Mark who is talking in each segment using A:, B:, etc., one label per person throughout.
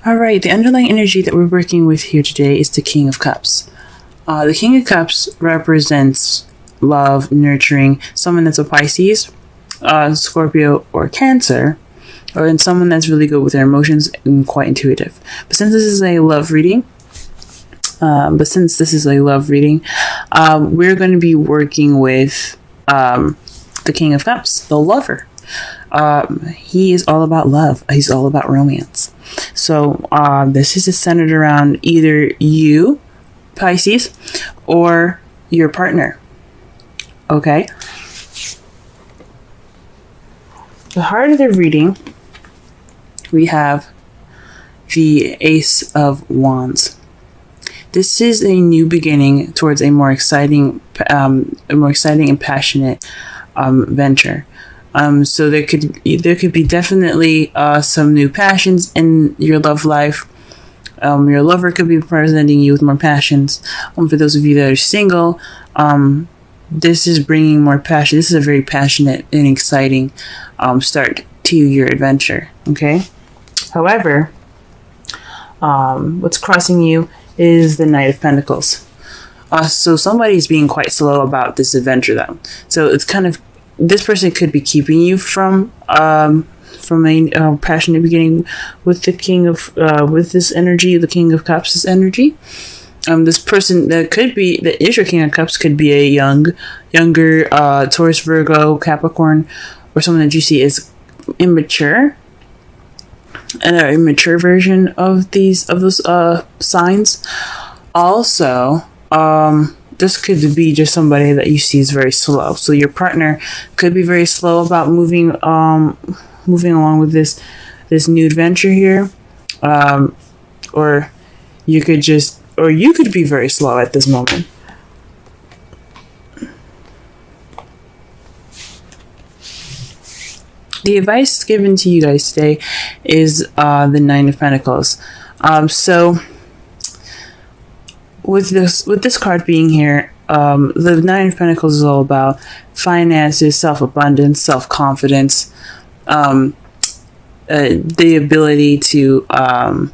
A: All right, the underlying energy that we're working with here today is the King of Cups. The King of Cups represents love, nurturing, someone that's a Pisces, Scorpio, or Cancer, or in someone that's really good with their emotions and quite intuitive. But since this is a love reading, we're going to be working with the King of Cups, the lover. He is all about love. He's all about romance. So this is centered around either you, Pisces, or your partner. Okay? The heart of the reading, we have the Ace of Wands. This is a new beginning towards a more exciting and passionate venture. So there could be definitely some new passions in your love life. Your lover could be presenting you with more passions. For those of you that are single, this is bringing more passion. This is a very passionate and exciting start to your adventure. Okay. However, what's crossing you is the Knight of Pentacles. So somebody's being quite slow about this adventure, though. So it's kind of, this person could be keeping you from a passionate beginning with the King of with this energy, the King of Cups' energy. This person that is your King of Cups could be a younger Taurus, Virgo, Capricorn, or someone that you see as immature, an immature version of those signs. Also, this could be just somebody that you see is very slow. So your partner could be very slow about moving along with this new adventure here, or you could be very slow at this moment. The advice given to you guys today is the Nine of Pentacles. So with this card being here, the Nine of Pentacles is all about finances, self-abundance, self-confidence, the ability to have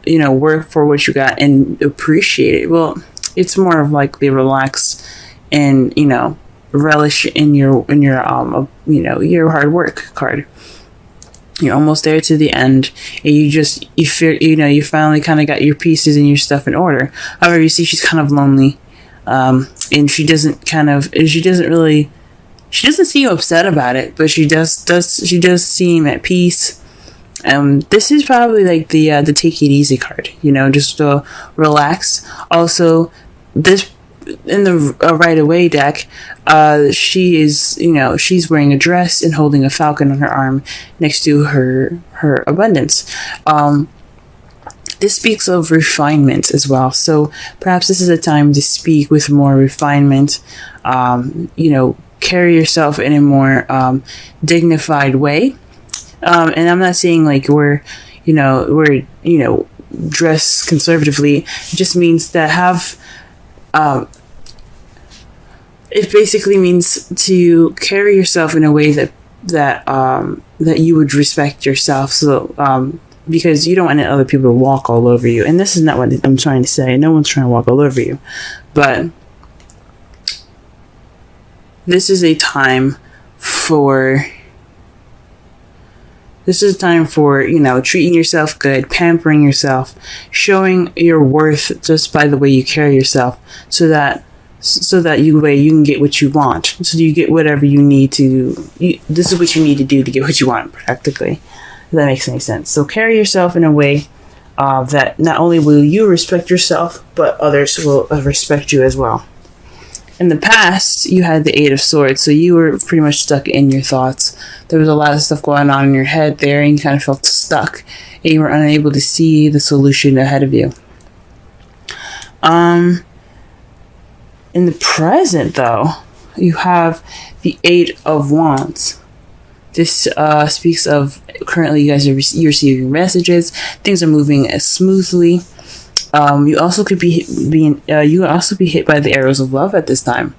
A: work for what you got and appreciate it. Well, it's more of like the relax and relish in your hard work card. You're almost there to the end, and you finally kind of got your pieces and your stuff in order. However, you see she's kind of lonely, and she doesn't seem upset about it, but she does seem at peace. This is probably like the take it easy card, just relax. Also, this in the right away deck, she's wearing a dress and holding a falcon on her arm next to her abundance. This speaks of refinement as well. So perhaps this is a time to speak with more refinement. Carry yourself in a more dignified way. And I'm not saying like we're dress conservatively. It just means to have. It basically means to carry yourself in a way that you would respect yourself. So because you don't want other people to walk all over you, and this is not what I'm trying to say. No one's trying to walk all over you, but this is a time for treating yourself good, pampering yourself, showing your worth just by the way you carry yourself, so that you can get what you want. So you get whatever you need to. This is what you need to do to get what you want, practically. If that makes any sense. So carry yourself in a way that not only will you respect yourself, but others will respect you as well. In the past, you had the Eight of Swords, so you were pretty much stuck in your thoughts. There was a lot of stuff going on in your head there, and you kind of felt stuck, and you were unable to see the solution ahead of you. In the present, though, you have the Eight of Wands. This speaks of currently you guys are receiving messages. Things are moving smoothly. You also could be hit by the arrows of love at this time.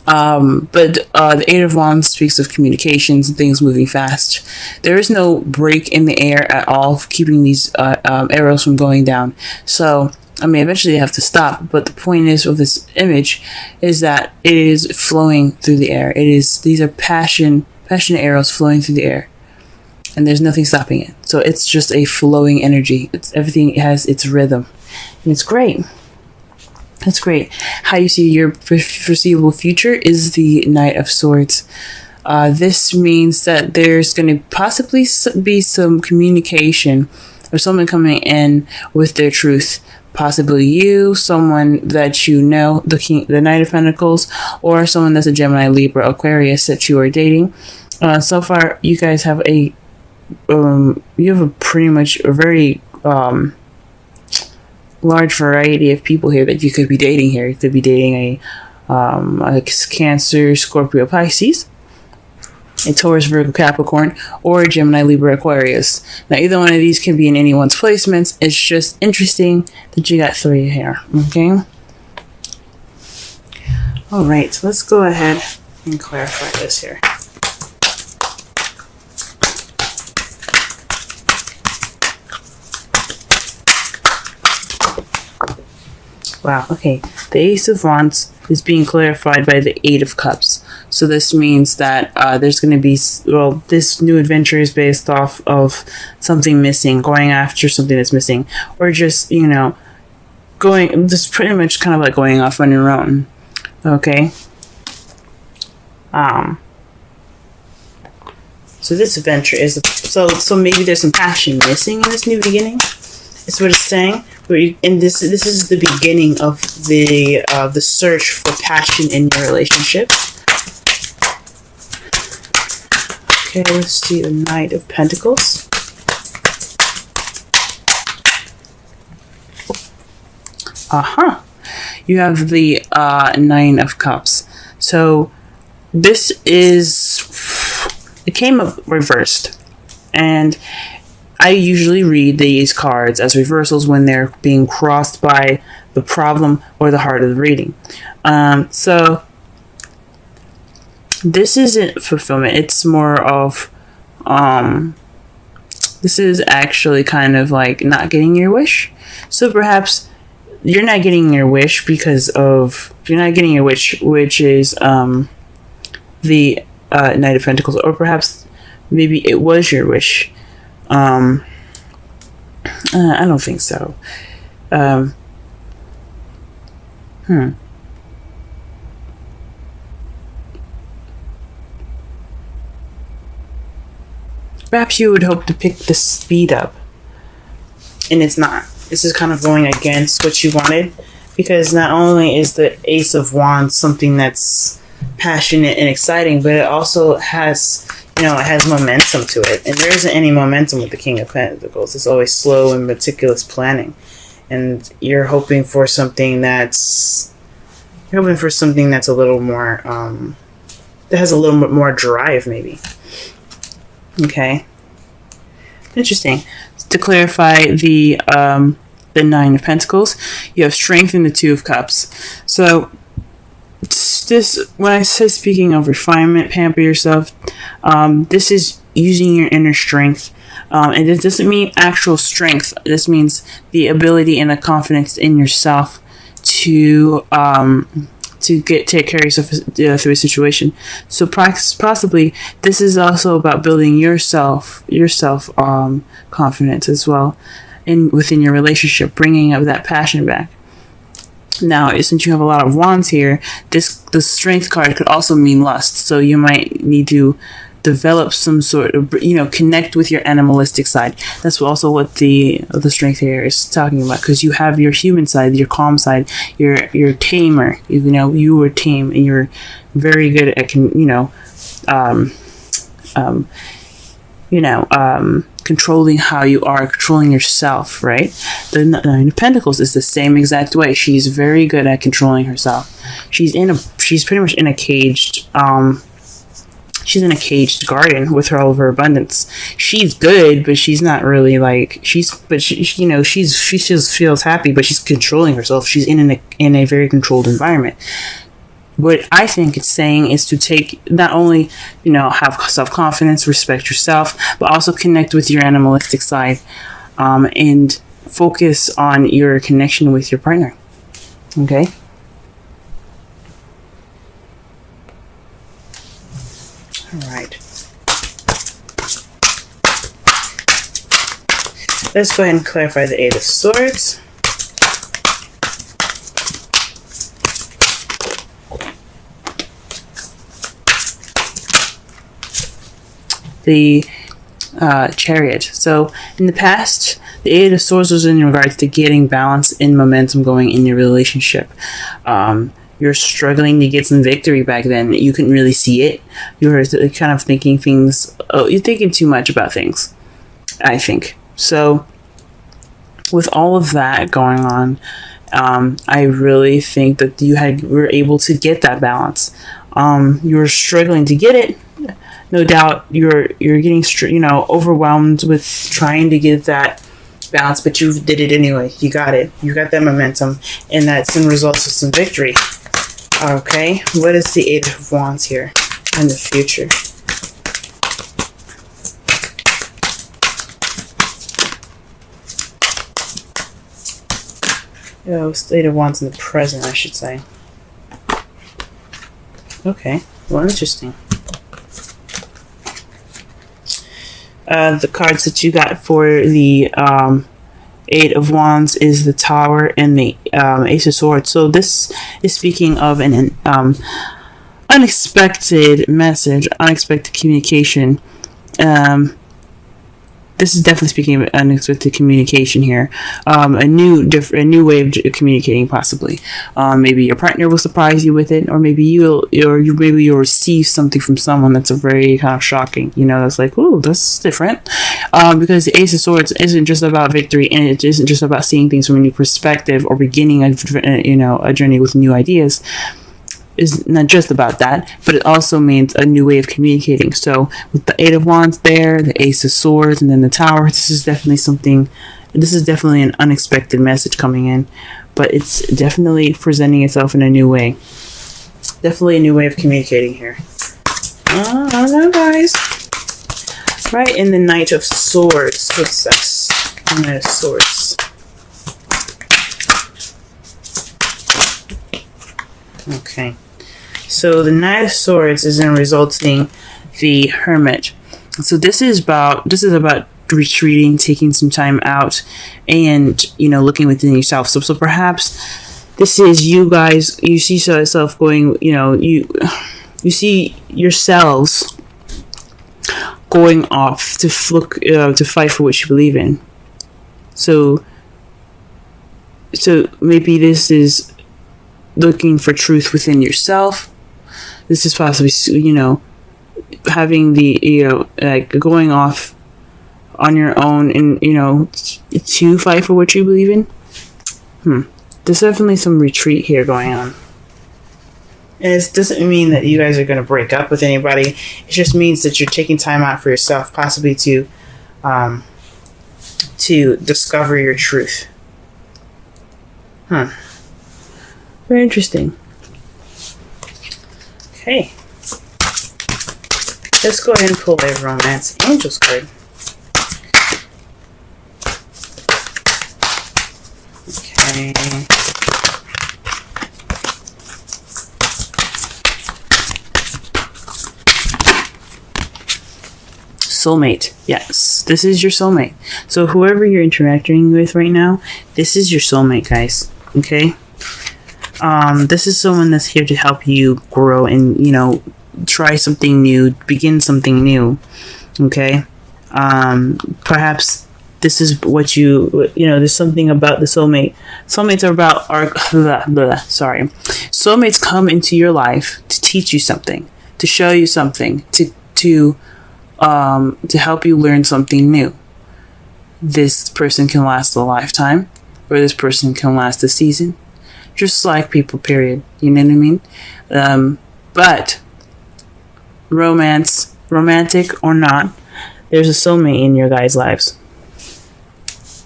A: But the Eight of Wands speaks of communications and things moving fast. There is no break in the air at all, keeping these arrows from going down. So, I mean, eventually they have to stop. But the point is of this image is that it is flowing through the air. These are passionate arrows flowing through the air, and there's nothing stopping it. So it's just a flowing energy. Everything has its rhythm, and it's great. That's great. How you see your foreseeable future is the Knight of Swords. This means that there's going to possibly be some communication or someone coming in with their truth. Possibly you, someone that you know, the Knight of Pentacles, or someone that's a Gemini, Libra, Aquarius that you are dating. So far, you guys have pretty much a very large variety of people here that you could be dating here. You could be dating a Cancer, Scorpio, Pisces, a Taurus, Virgo, Capricorn, or a Gemini, Libra, Aquarius. Now, either one of these can be in anyone's placements. It's just interesting that you got 3 here. Okay. All right. So let's go ahead and clarify this here. Wow, okay. The Ace of Wands is being clarified by the Eight of Cups. So this means that there's going to be, well, this new adventure is based off of something missing, going after something that's missing, or just, you know, just pretty much kind of like going off on your own. Okay. So this adventure is, so maybe there's some passion missing in this new beginning. That's what it's saying. And this is the beginning of the search for passion in your relationship. Okay, let's see the Knight of Pentacles. You have the 9 of Cups. So this it came up reversed, and I usually read these cards as reversals when they're being crossed by the problem or the heart of the reading. So this isn't fulfillment. It's more of, this is actually kind of like not getting your wish. So perhaps you're not getting your wish because of, you're not getting your wish, which is the Knight of Pentacles, or perhaps maybe it was your wish. I don't think so. Perhaps you would hope to pick the speed up, and it's not. This is kind of going against what you wanted, because not only is the Ace of Wands something that's passionate and exciting, but it also has, you know, it has momentum to it. And there isn't any momentum with the King of Pentacles. It's always slow and meticulous planning. And you're hoping for something that's, a little more, that has a little bit more drive, maybe. Okay. Interesting. To clarify the 9 of Pentacles, you have strength in the 2 of Cups. So this, when I say speaking of refinement, pamper yourself, this is using your inner strength. And it doesn't mean actual strength. This means the ability and the confidence in yourself to take care of yourself through a situation. So possibly this is also about building yourself confidence as well, within your relationship, bringing up that passion back. Now, since you have a lot of wands here, the strength card could also mean lust. So you might need to develop some sort of, you know, connect with your animalistic side. That's also what the strength here is talking about, because you have your human side, your calm side, your tamer. You know, you were tame, and you're very good at, controlling how you are, controlling yourself, right? The 9 of Pentacles is the same exact way. She's very good at controlling herself. She's pretty much in a caged, she's in a caged garden with all of her abundance. She's good, but she's not really like, she just feels happy, but she's controlling herself. She's in a very controlled environment. what I think it's saying is to take, not only, have self-confidence, respect yourself, but also connect with your animalistic side, and focus on your connection with your partner. Okay? All right. Let's go ahead and clarify the Eight of Swords. The Chariot. So in the past, the Eight of Swords was in regards to getting balance and momentum going in your relationship. You're struggling to get some victory back then. You couldn't really see it. You were kind of thinking things. Oh, you're thinking too much about things, I think. So with all of that going on, I really think that you were able to get that balance. You were struggling to get it. No doubt you're getting overwhelmed with trying to get that balance, but you did it anyway. You got it. You got that momentum, and that's in results of some victory. Okay, what is the Eight of Wands here in the future? Oh, Eight of Wands in the present, I should say. Okay, well, interesting. The cards that you got for the Eight of Wands is the Tower and the Ace of Swords. So this is speaking of an unexpected message, unexpected communication. This is definitely speaking of unexpected communication here. A new way of communicating, possibly. Maybe your partner will surprise you with it, or maybe you'll receive something from someone that's a very kind of shocking. That's like, ooh, that's different. Because the Ace of Swords isn't just about victory, and it isn't just about seeing things from a new perspective or beginning a journey with new ideas. Is not just about that, but it also means a new way of communicating. So with the Eight of Wands there, the Ace of Swords, and then the Tower, this is definitely an unexpected message coming in, but it's definitely presenting itself in a new way. Definitely a new way of communicating here. I don't know, guys. Right, in the Knight of Swords. What's this? Knight of Swords. Okay. So the Knight of Swords is in resulting the Hermit. So this is about retreating, taking some time out, and looking within yourself. So perhaps this is you guys. You see yourself going. You see yourselves going off to fight for what you believe in. So maybe this is looking for truth within yourself. This is possibly, having the, going off on your own and, to fight for what you believe in. There's definitely some retreat here going on. And it doesn't mean that you guys are going to break up with anybody. It just means that you're taking time out for yourself, possibly to discover your truth. Very interesting. Okay. Let's go ahead and pull a Romance Angels card. Okay. Soulmate. Yes, this is your soulmate. So whoever you're interacting with right now, this is your soulmate, guys. Okay? This is someone that's here to help you grow and, try something new, begin something new. Okay? Perhaps this is what there's something about the soulmate. Soulmates are about Soulmates come into your life to teach you something, to show you something, to help you learn something new. This person can last a lifetime, or this person can last a season. Just like people, period. You know what I mean? But romantic or not, there's a soulmate in your guys' lives.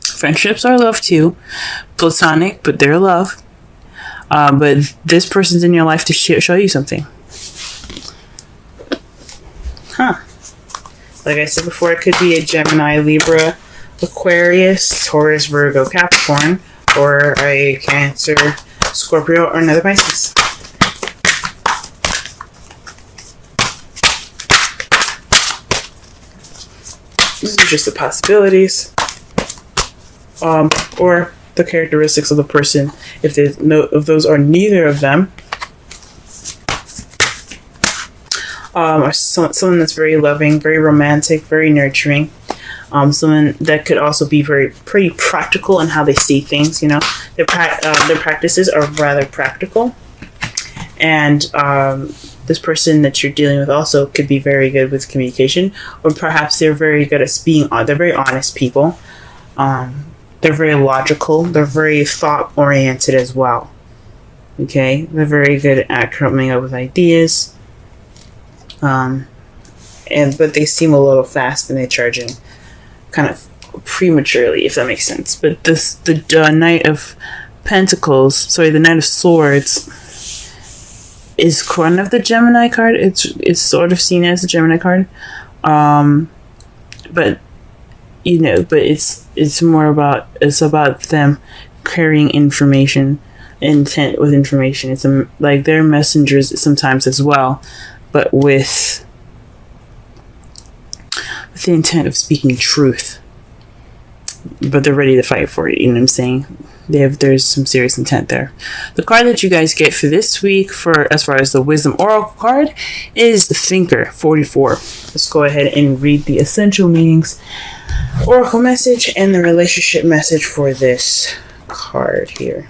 A: Friendships are love too. Platonic, but they're love. But this person's in your life to show you something. Like I said before, it could be a Gemini, Libra, Aquarius, Taurus, Virgo, Capricorn, or a Cancer, Scorpio, or another Pisces. These are just the possibilities. Or the characteristics of the person, if those are neither of them. Or someone that's very loving, very romantic, very nurturing. Someone that could also be pretty practical in how they see things. You know, their practices are rather practical, and this person that you're dealing with also could be very good with communication, or perhaps they're very good at they're very honest people. They're very logical. They're very thought oriented as well. Okay, they're very good at coming up with ideas. But they seem a little fast and they charge in kind of prematurely, if that makes sense. But the Knight of Pentacles, the Knight of Swords, is kind of the Gemini card. It's sort of seen as a Gemini card, but it's more about them carrying information, intent with information. It's like they're messengers sometimes as well, but with the intent of speaking truth. But they're ready to fight for it. You know what I'm saying? There's some serious intent there. The card that you guys get for this week, as far as the Wisdom Oracle card, is the Thinker 44. Let's go ahead and read the essential meanings, Oracle message, and the relationship message for this card here.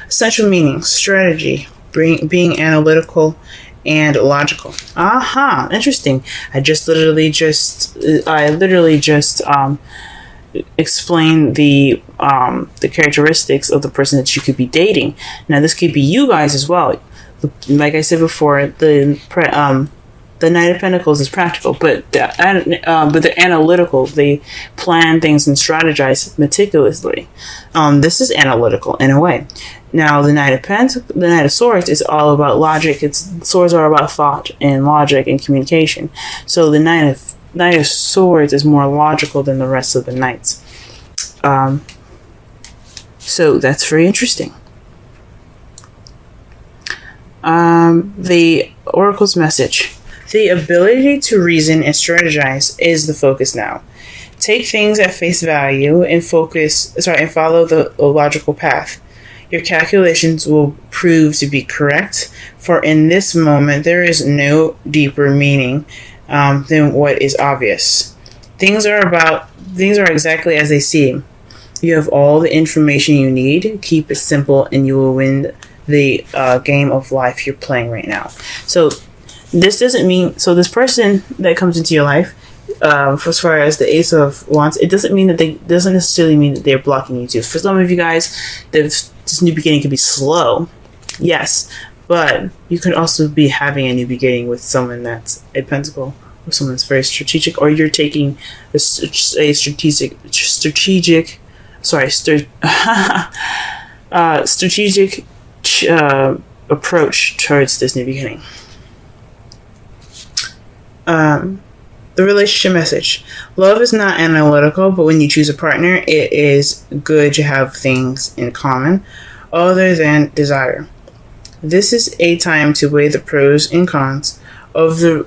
A: Essential meanings: strategy, being analytical and logical. Interesting. I literally just explain the characteristics of the person that you could be dating. Now, this could be you guys as well. Like I said before, the Knight of Pentacles is practical, but they're analytical. They plan things and strategize meticulously. This is analytical in a way. Now, the Knight of Swords is all about logic. Swords are about thought and logic and communication. So the Knight of Swords is more logical than the rest of the knights. So that's very interesting. The Oracle's message: the ability to reason and strategize is the focus now. Take things at face value and follow the logical path. Your calculations will prove to be correct, for in this moment there is no deeper meaning than what is obvious. Things are exactly as they seem. You have all the information you need. Keep it simple and you will win the game of life you're playing right now. So this doesn't mean, this person that comes into your life, as far as the Ace of Wands, it doesn't necessarily mean that they're blocking you too. For some of you guys, this new beginning could be slow, yes, but you could also be having a new beginning with someone that's a Pentacle, or someone that's very strategic, or you're taking a strategic approach towards this new beginning. The relationship message: love is not analytical, but when you choose a partner, it is good to have things in common other than desire. This is a time to weigh the pros and cons of the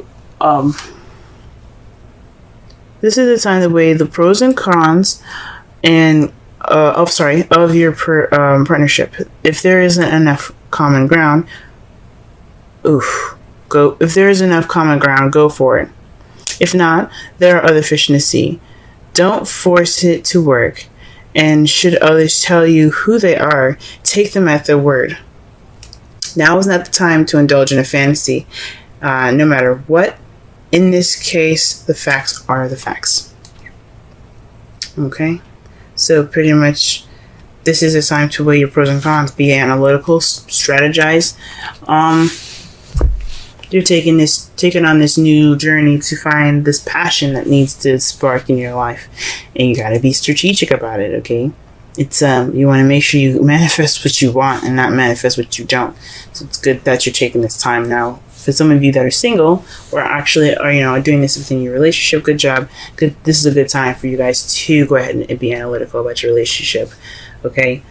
A: This is the time to weigh the pros and cons of your partnership. If there isn't enough common ground, go for it. If not, there are other fish in the sea. Don't force it to work. And should others tell you who they are, take them at their word. Now is not the time to indulge in a fantasy, no matter what. In this case, the facts are the facts. Okay? So pretty much, this is a time to weigh your pros and cons. Be analytical, strategize. You're taking on this new journey to find this passion that needs to spark in your life, and you got to be strategic about it. Okay, It's you want to make sure you manifest what you want and not manifest what you don't. So it's good that you're taking this time now. For some of you that are single or actually are doing this within your relationship, good job. Good. This is a good time for you guys to go ahead and be analytical about your relationship. Okay.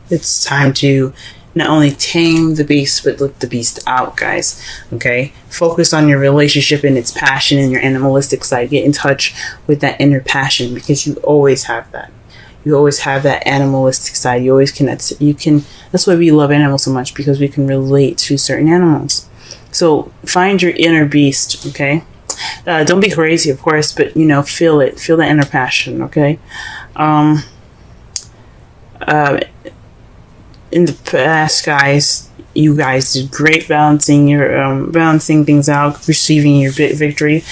A: It's time to not only tame the beast, but let the beast out, guys. Okay? Focus on your relationship and its passion and your animalistic side. Get in touch with that inner passion, because you always have that. You always have that animalistic side. You always connect. That's why we love animals so much, because we can relate to certain animals. So find your inner beast, okay? Don't be crazy, of course, but, feel it. Feel that inner passion, okay? In the past, guys, you guys did great balancing things out, receiving your victory.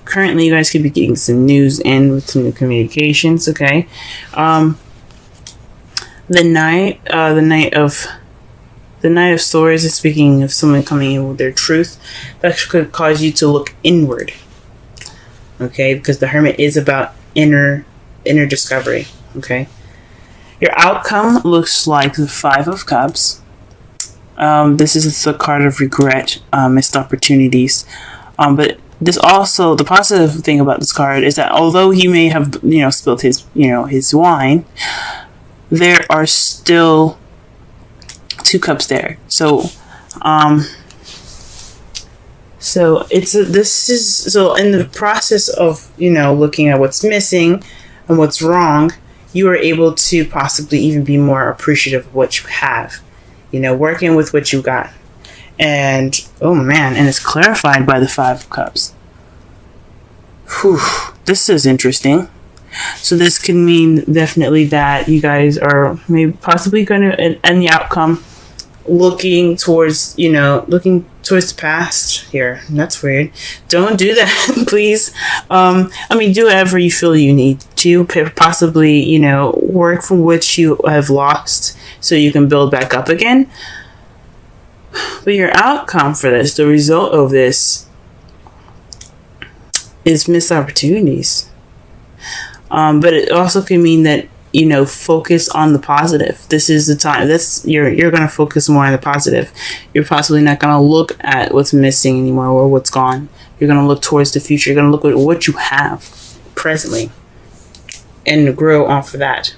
A: Currently, you guys could be getting some news in with some new communications. Okay, the Knight of Swords is speaking of someone coming in with their truth. That could cause you to look inward. Okay, because the Hermit is about inner discovery. Okay. Your outcome looks like the Five of Cups. This is the card of regret, missed opportunities. But this also, the positive thing about this card is that although he may have, spilled his wine, there are still 2 cups there. So in the process of, looking at what's missing and what's wrong, you are able to possibly even be more appreciative of what you have, working with what you got. And, oh man, and it's clarified by the 5 of Cups. Whew, this is interesting. So this could mean definitely that you guys are maybe possibly going to end the outcome looking towards the past here. That's weird. Don't do that, please. Do whatever you feel you need to. Possibly, work for what you have lost so you can build back up again. But your outcome for this, the result of this, is missed opportunities. But it also can mean that, focus on the positive. This is the time. You're going to focus more on the positive. You're possibly not going to look at what's missing anymore or what's gone. You're going to look towards the future. You're going to look at what you have presently and grow off of that.